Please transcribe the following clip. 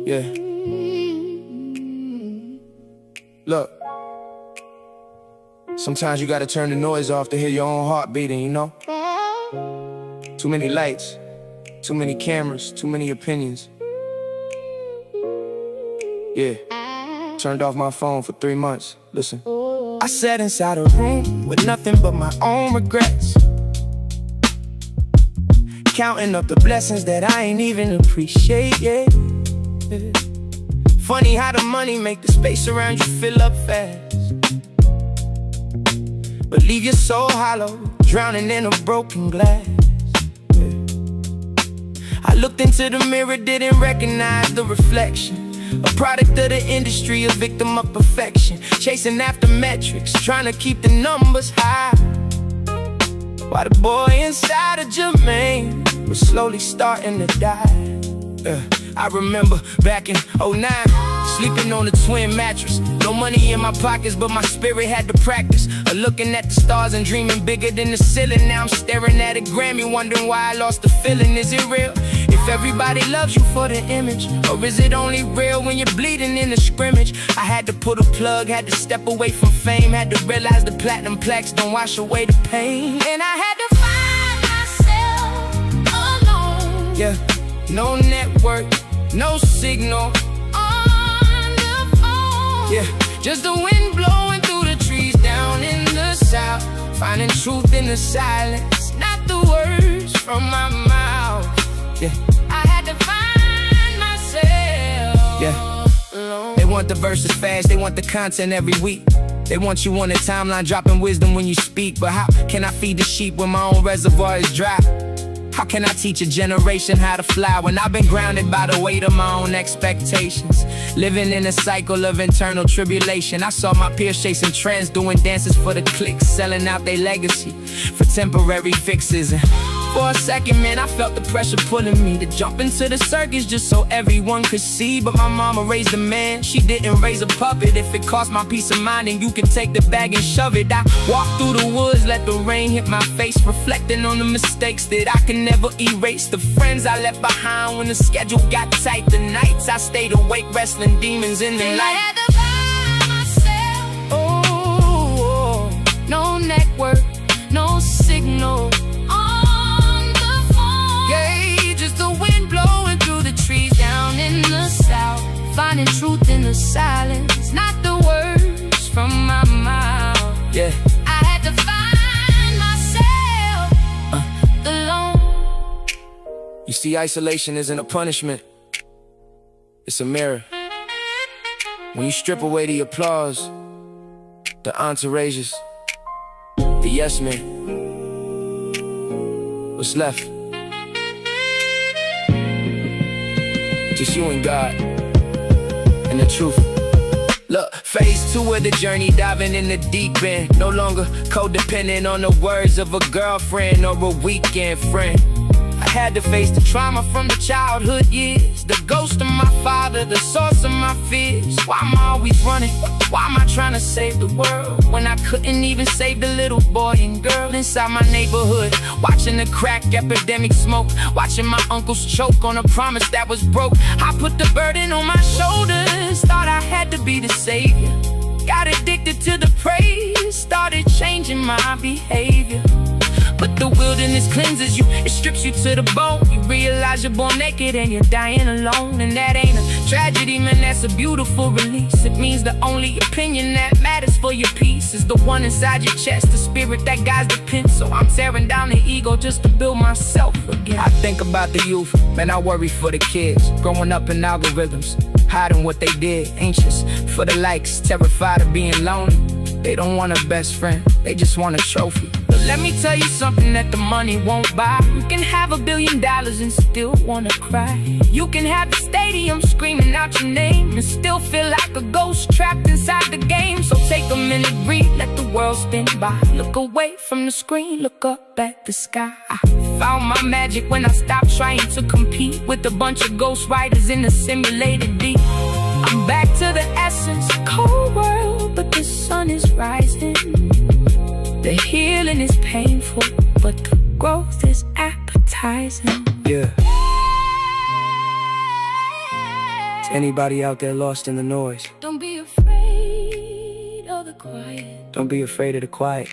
Yeah. Look, sometimes you gotta turn the noise off to hear your own heart beating, you know? Too many lights, too many cameras, too many opinions. Yeah, turned off my phone for 3 months. Listen. I sat inside a room with nothing but my own regrets, counting up the blessings that I ain't even appreciate yet. Funny how the money make the space around you fill up fast, but leave your soul hollow, drowning in a broken glass. I looked into the mirror, didn't recognize the reflection. A product of the industry, a victim of perfection, chasing after metrics, trying to keep the numbers high, while the boy inside of Jermaine was slowly starting to die. I remember back in '09, sleeping on a twin mattress, no money in my pockets, but my spirit had to practice looking at the stars and dreaming bigger than the ceiling. Now I'm staring at a Grammy, wondering why I lost the feeling. Is it real? If everybody loves you for the image, or is it only real when you're bleeding in the scrimmage? I had to pull the plug, had to step away from fame, had to realize the platinum plaques don't wash away the pain. And I had to find myself alone. Yeah, no network, no signal on the phone. Yeah, just the wind blowing through the trees down in the south, finding truth in the silence, not the words from my mouth. Yeah, I had to find myself. Yeah, alone. They want the verses fast, they want the content every week. They want you on the timeline dropping wisdom when you speak. But how can I feed the sheep when my own reservoir is dry? How can I teach a generation how to fly when I've been grounded by the weight of my own expectations? Living in a cycle of internal tribulation. I saw my peers chasing trends, doing dances for the clicks, selling out their legacy for temporary fixes. And for a second, man, I felt the pressure pulling me to jump into the circus just so everyone could see. But my mama raised a man, she didn't raise a puppet. If it cost my peace of mind, then you can take the bag and shove it. I walked through the woods, let the rain hit my face, reflecting on the mistakes that I can never erase. The friends I left behind when the schedule got tight, the nights I stayed awake wrestling demons in the light. I had to find myself. Oh, no network, no signal on the phone. Yeah, just the wind blowing through the trees down in the south, finding truth in the silence, not the words from my mouth. Yeah, I had to find myself alone. You see, isolation isn't a punishment, it's a mirror. When you strip away the applause, the entourages, the yes men, what's left? Just you and God and the truth. Look, phase 2 of the journey, diving in the deep end. No longer codependent on the words of a girlfriend or a weekend friend. I had to face the trauma from the childhood years, the ghost of my father, the source of my fears. Why am I always running? Why am I trying to save the world when I couldn't even save the little boy and girl inside my neighborhood? Watching the crack epidemic smoke, watching my uncles choke on a promise that was broke. I put the burden on my shoulders, thought I had to be the savior. Got addicted to the praise, started changing my behavior. But the wilderness cleanses you, it strips you to the bone. You realize you're born naked and you're dying alone. And that ain't a tragedy, man, that's a beautiful release. It means the only opinion that matters for your peace is the one inside your chest, the spirit that guides the pen. So I'm tearing down the ego just to build myself again. I think about the youth, man, I worry for the kids growing up in algorithms, hiding what they did, anxious for the likes, terrified of being lonely. They don't want a best friend, they just want a trophy. But let me tell you something that the money won't buy. You can have $1 billion and still wanna cry. You can have the stadium screaming out your name and still feel like a ghost trapped inside the game. So take a minute, breathe, let the world spin by. Look away from the screen, look up at the sky. I found my magic when I stopped trying to compete with a bunch of ghost riders in a simulated deep. I'm back to the essence, cold world, but the sun is rising. The healing is painful, but the growth is appetizing. Yeah. To anybody out there lost in the noise, Don't be afraid of the quiet. don't be afraid of the quiet.